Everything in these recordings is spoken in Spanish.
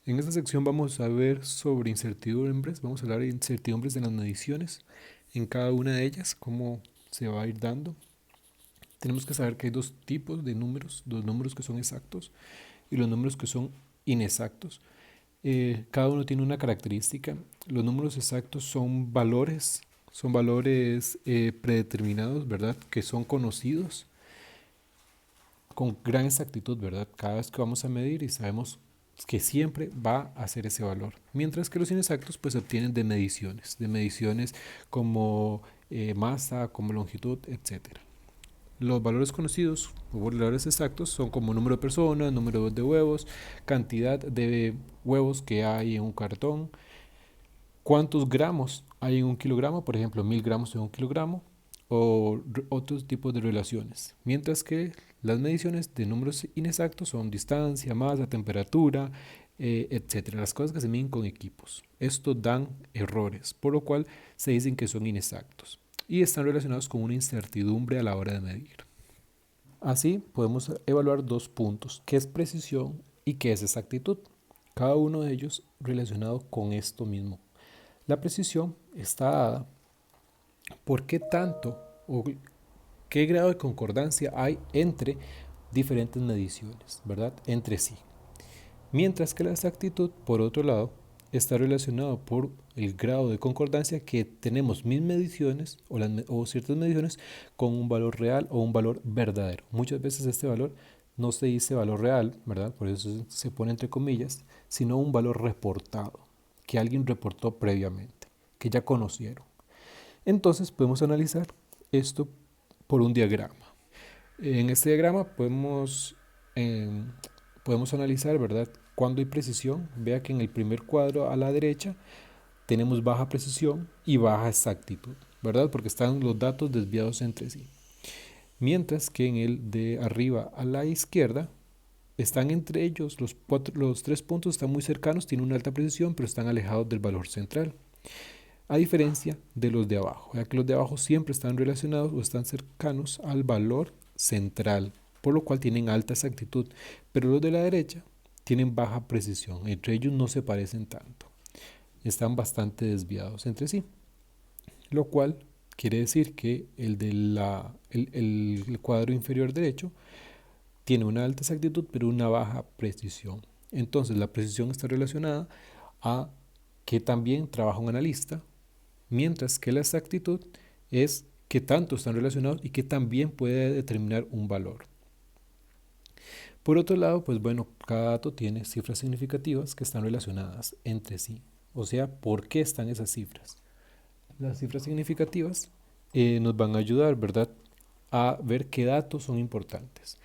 En esta sección vamos a ver sobre incertidumbres, vamos a hablar de incertidumbres de las mediciones, en cada una de ellas, cómo se va a ir dando. Tenemos que saber que hay dos tipos de números, los números que son exactos y los números que son inexactos. Cada uno tiene una característica. Los números exactos son valores predeterminados, ¿verdad? Que son conocidos con gran exactitud, ¿verdad? Cada vez que vamos a medir y sabemos que siempre va a ser ese valor. Mientras que los inexactos pues se obtienen de mediciones como masa, como longitud, etcétera. Los valores conocidos o valores exactos son como número de personas, número de huevos, cantidad de huevos que hay en un cartón, cuántos gramos hay en un kilogramo, por ejemplo, 1000 gramos en un kilogramo, o otros tipos de relaciones. Mientras que las mediciones de números inexactos son distancia, masa, temperatura, etcétera. Las cosas que se miden con equipos. Estos dan errores, por lo cual se dicen que son inexactos y están relacionados con una incertidumbre a la hora de medir. Así podemos evaluar dos puntos, qué es precisión y qué es exactitud, cada uno de ellos relacionado con esto mismo. La precisión está dada por qué tanto o qué grado de concordancia hay entre diferentes mediciones, ¿verdad? Entre sí. Mientras que la exactitud, por otro lado, está relacionado por el grado de concordancia que tenemos mis mediciones o ciertas mediciones con un valor real o un valor verdadero. Muchas veces este valor no se dice valor real, ¿verdad? Por eso se pone entre comillas, sino un valor reportado, que alguien reportó previamente, que ya conocieron. Entonces podemos analizar esto por un diagrama. En este diagrama eh, podemos analizar, ¿verdad? Cuando hay precisión, vea que en el primer cuadro a la derecha tenemos baja precisión y baja exactitud, ¿verdad? Porque están los datos desviados entre sí. Mientras que en el de arriba a la izquierda están entre ellos, los tres puntos están muy cercanos, tienen una alta precisión, pero están alejados del valor central. A diferencia de los de abajo, ya que los de abajo siempre están relacionados o están cercanos al valor central, por lo cual tienen alta exactitud, pero los de la derecha tienen baja precisión, entre ellos no se parecen tanto, están bastante desviados entre sí, lo cual quiere decir que el cuadro inferior derecho tiene una alta exactitud pero una baja precisión. Entonces la precisión está relacionada a que también trabaja un analista, mientras que la exactitud es qué tanto están relacionados y qué también puede determinar un valor. Por otro lado, pues bueno, cada dato tiene cifras significativas que están relacionadas entre sí. O sea, ¿por qué están esas cifras? Las cifras significativas nos van a ayudar, ¿verdad?, a ver qué datos son importantes.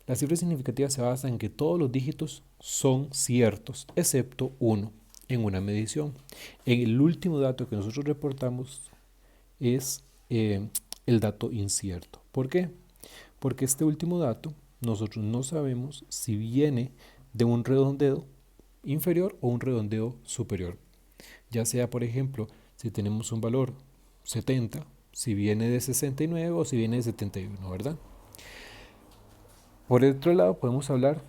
Las cifras significativas se basan en que todos los dígitos son ciertos, excepto uno en una medición. En el último dato que nosotros reportamos es el dato incierto. ¿Por qué? Porque este último dato nosotros no sabemos si viene de un redondeo inferior o un redondeo superior. Ya sea, por ejemplo, si tenemos un valor 70, si viene de 69 o si viene de 71, ¿verdad? Por otro lado, podemos hablar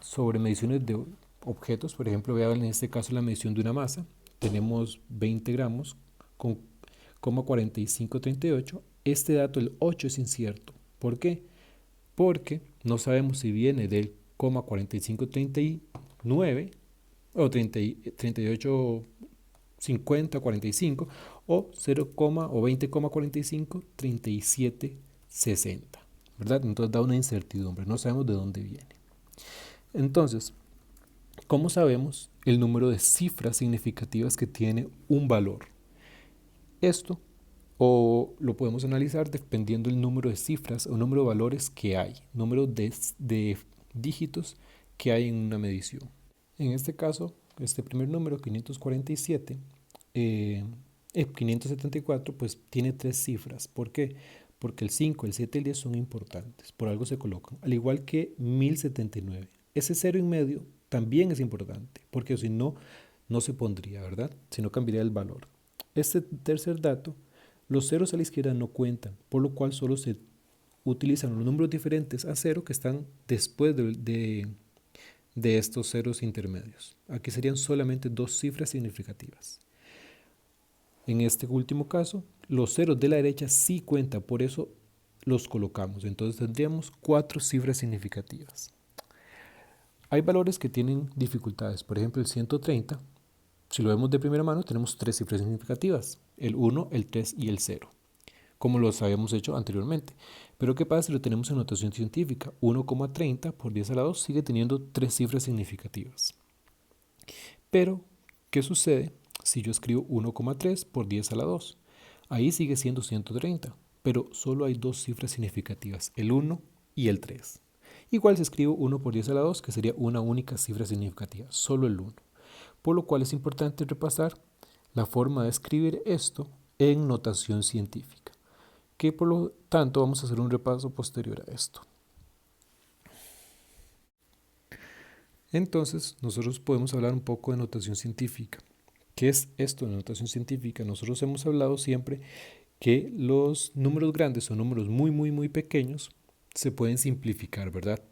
sobre mediciones de objetos. Por ejemplo, vean en este caso la medición de una masa. Tenemos 20 gramos con 0,4538. Este dato, el 8, es incierto. ¿Por qué? Porque no sabemos si viene del 0,4539 o 38, 50, 45 o 0, o 20,45, 37, 60, ¿verdad? Entonces da una incertidumbre, no sabemos de dónde viene. Entonces, ¿cómo sabemos el número de cifras significativas que tiene un valor? Esto o lo podemos analizar dependiendo del número de cifras o número de valores que hay, número de dígitos que hay en una medición. En este caso, este primer número, 547, 574, pues tiene tres cifras. ¿Por qué? Porque el 5, el 7 y el 10 son importantes, por algo se colocan, al igual que 1079. Ese cero en medio también es importante, porque si no, no se pondría, ¿verdad? Si no, cambiaría el valor. Este tercer dato, los ceros a la izquierda no cuentan, por lo cual solo se utilizan los números diferentes a cero que están después del de estos ceros intermedios. Aquí serían solamente dos cifras significativas. En este último caso, los ceros de la derecha sí cuentan, por eso los colocamos. Entonces tendríamos 4 cifras significativas. Hay valores que tienen dificultades. Por ejemplo, el 130, si lo vemos de primera mano, tenemos 3 cifras significativas. El 1, el 3 y el 0, como los habíamos hecho anteriormente. Pero ¿qué pasa si lo tenemos en notación científica? 1,30 por 10 a la 2 sigue teniendo 3 cifras significativas. Pero, ¿qué sucede si yo escribo 1,3 por 10 a la 2? Ahí sigue siendo 130, pero solo hay 2 cifras significativas, el 1 y el 3. Igual si escribo 1 por 10 a la 2, que sería una única cifra significativa, solo el 1. Por lo cual es importante repasar la forma de escribir esto en notación científica, que por lo tanto vamos a hacer un repaso posterior a esto. Entonces, nosotros podemos hablar un poco de notación científica. ¿Qué es esto de notación científica? Nosotros hemos hablado siempre que los números grandes o números muy pequeños se pueden simplificar, ¿verdad?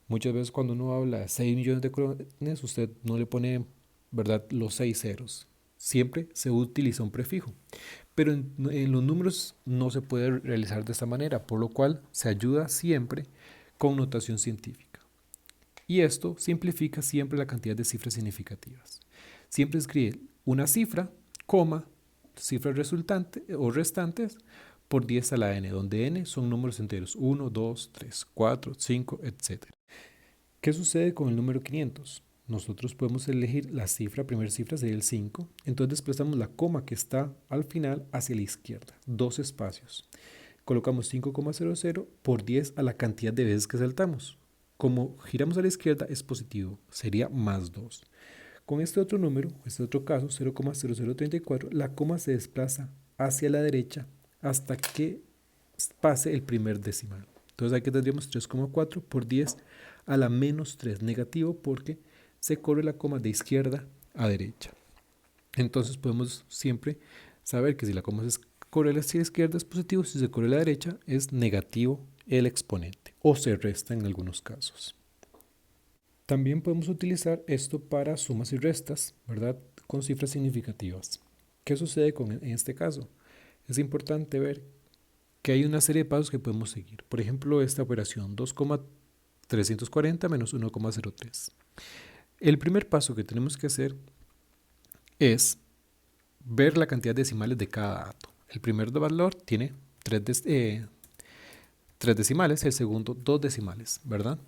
Muchas veces cuando uno habla de 6 millones de colones, usted no le pone, ¿verdad?, los 6 ceros. Siempre se utiliza un prefijo. Pero en los números no se puede realizar de esta manera, por lo cual se ayuda siempre con notación científica. Y esto simplifica siempre la cantidad de cifras significativas. Siempre escribe una cifra, coma, cifras resultantes o restantes por 10 a la n, donde n son números enteros, 1, 2, 3, 4, 5, etc. ¿Qué sucede con el número 500? Nosotros podemos elegir la cifra, primera cifra sería el 5, entonces desplazamos la coma que está al final hacia la izquierda, 2 espacios. Colocamos 5,00 por 10 a la cantidad de veces que saltamos. Como giramos a la izquierda es positivo, sería más 2. Con este otro número, este otro caso, 0,0034, la coma se desplaza hacia la derecha hasta que pase el primer decimal. Entonces aquí tendríamos 3,4 por 10 a la menos 3, negativo porque se corre la coma de izquierda a derecha. Entonces podemos siempre saber que si la coma se corre hacia la izquierda es positivo, si se corre a la derecha es negativo el exponente o se resta en algunos casos. También podemos utilizar esto para sumas y restas, ¿verdad?, con cifras significativas. ¿Qué sucede en este caso? Es importante ver que hay una serie de pasos que podemos seguir. Por ejemplo, esta operación 2,340 menos 1,03. El primer paso que tenemos que hacer es ver la cantidad de decimales de cada dato. El primer valor tiene 3 decimales, el segundo 2 decimales, ¿verdad?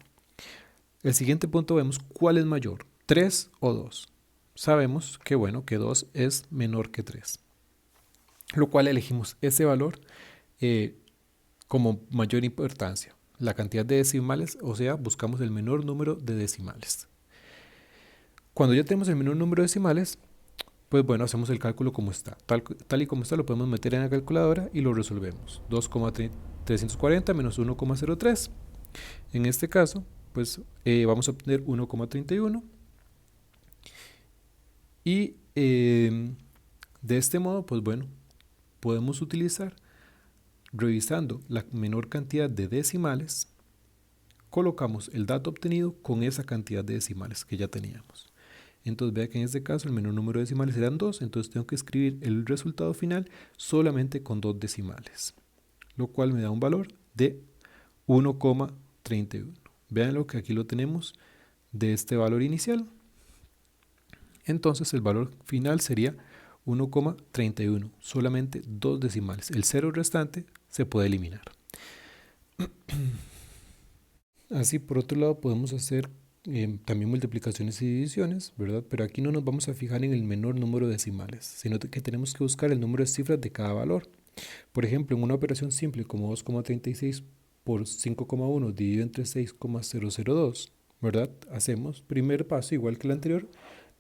El siguiente punto vemos cuál es mayor, 3 o 2. Sabemos que, bueno, que 2 es menor que 3, lo cual elegimos ese valor como mayor importancia. La cantidad de decimales, o sea, buscamos el menor número de decimales. Cuando ya tenemos el menor número de decimales, pues bueno, hacemos el cálculo como está. Tal y como está lo podemos meter en la calculadora y lo resolvemos. 2,340 menos 1,03. En este caso, pues vamos a obtener 1,31. Y de este modo, pues bueno, podemos utilizar, revisando la menor cantidad de decimales, colocamos el dato obtenido con esa cantidad de decimales que ya teníamos. Entonces vea que en este caso el menor número de decimales eran 2, entonces tengo que escribir el resultado final solamente con 2 decimales, lo cual me da un valor de 1,31. Vean lo que aquí lo tenemos de este valor inicial. Entonces el valor final sería 1,31, solamente 2 decimales. El 0 restante se puede eliminar. Así, por otro lado, podemos hacer también multiplicaciones y divisiones, ¿verdad? Pero aquí no nos vamos a fijar en el menor número de decimales, sino que tenemos que buscar el número de cifras de cada valor. Por ejemplo, en una operación simple como 2,36 por 5,1 dividido entre 6,002, ¿verdad? Hacemos primer paso igual que el anterior,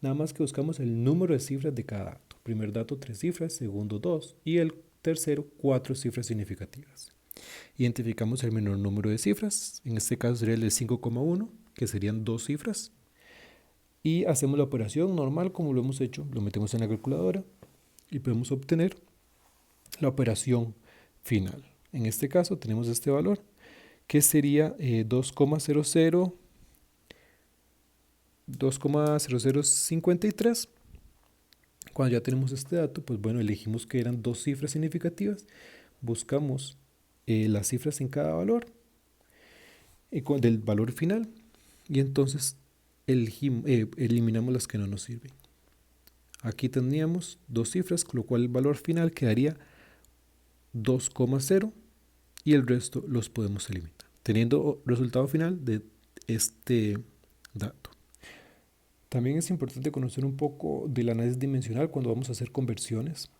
nada más que buscamos el número de cifras de cada dato. Primer dato 3 cifras, segundo 2 y el tercero 4 cifras significativas. Identificamos el menor número de cifras, en este caso sería el de 5,1, que serían 2 cifras, y hacemos la operación normal como lo hemos hecho, lo metemos en la calculadora y podemos obtener la operación final. En este caso tenemos este valor, que sería 2,00 2,0053. Cuando ya tenemos este dato, pues bueno, elegimos que eran dos cifras significativas, buscamos las cifras en cada valor del valor final y entonces eliminamos las que no nos sirven. Aquí tendríamos dos cifras, con lo cual el valor final quedaría 2,0 y el resto los podemos eliminar, teniendo resultado final de este dato. También es importante conocer un poco del análisis dimensional cuando vamos a hacer conversiones.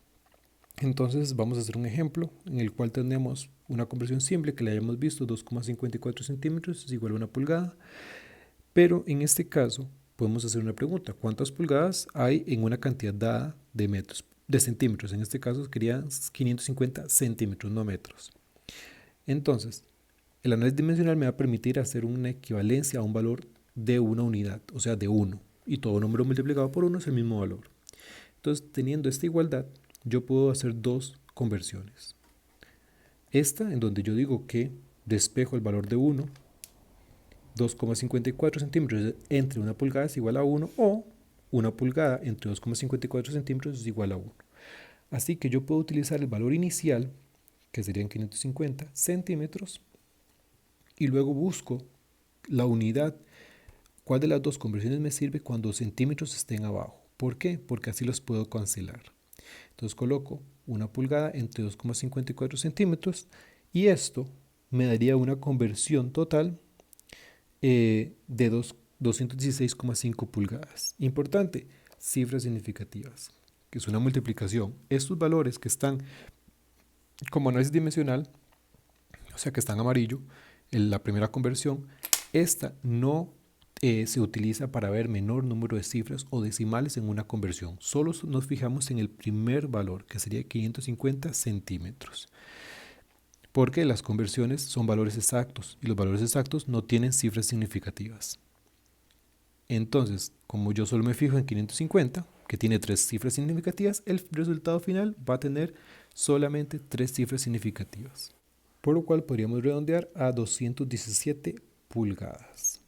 Entonces vamos a hacer un ejemplo en el cual tenemos una conversión simple que le hayamos visto, 2,54 centímetros es igual a 1 pulgada, pero en este caso podemos hacer una pregunta: ¿cuántas pulgadas hay en una cantidad dada de metros, de centímetros? En este caso quería 550 centímetros, no metros. Entonces, el análisis dimensional me va a permitir hacer una equivalencia a un valor de una unidad, o sea, de 1, y todo número multiplicado por 1 es el mismo valor. Entonces, teniendo esta igualdad, yo puedo hacer dos conversiones. Esta, en donde yo digo que despejo el valor de 1, 2,54 centímetros entre 1 pulgada es igual a 1, o 1 pulgada entre 2,54 centímetros es igual a 1. Así que yo puedo utilizar el valor inicial, que serían 550 centímetros, y luego busco la unidad, cuál de las dos conversiones me sirve cuando centímetros estén abajo. ¿Por qué? Porque así los puedo cancelar. Entonces coloco 1 pulgada entre 2,54 centímetros y esto me daría una conversión total de 216,5 pulgadas. Importante, cifras significativas, que es una multiplicación. Estos valores que están como análisis dimensional, o sea que están amarillo, en la primera conversión, esta no se utiliza para ver menor número de cifras o decimales en una conversión. Solo nos fijamos en el primer valor, que sería 550 centímetros. Porque las conversiones son valores exactos y los valores exactos no tienen cifras significativas. Entonces, como yo solo me fijo en 550, que tiene 3 cifras significativas, el resultado final va a tener solamente 3 cifras significativas. Por lo cual podríamos redondear a 217 pulgadas.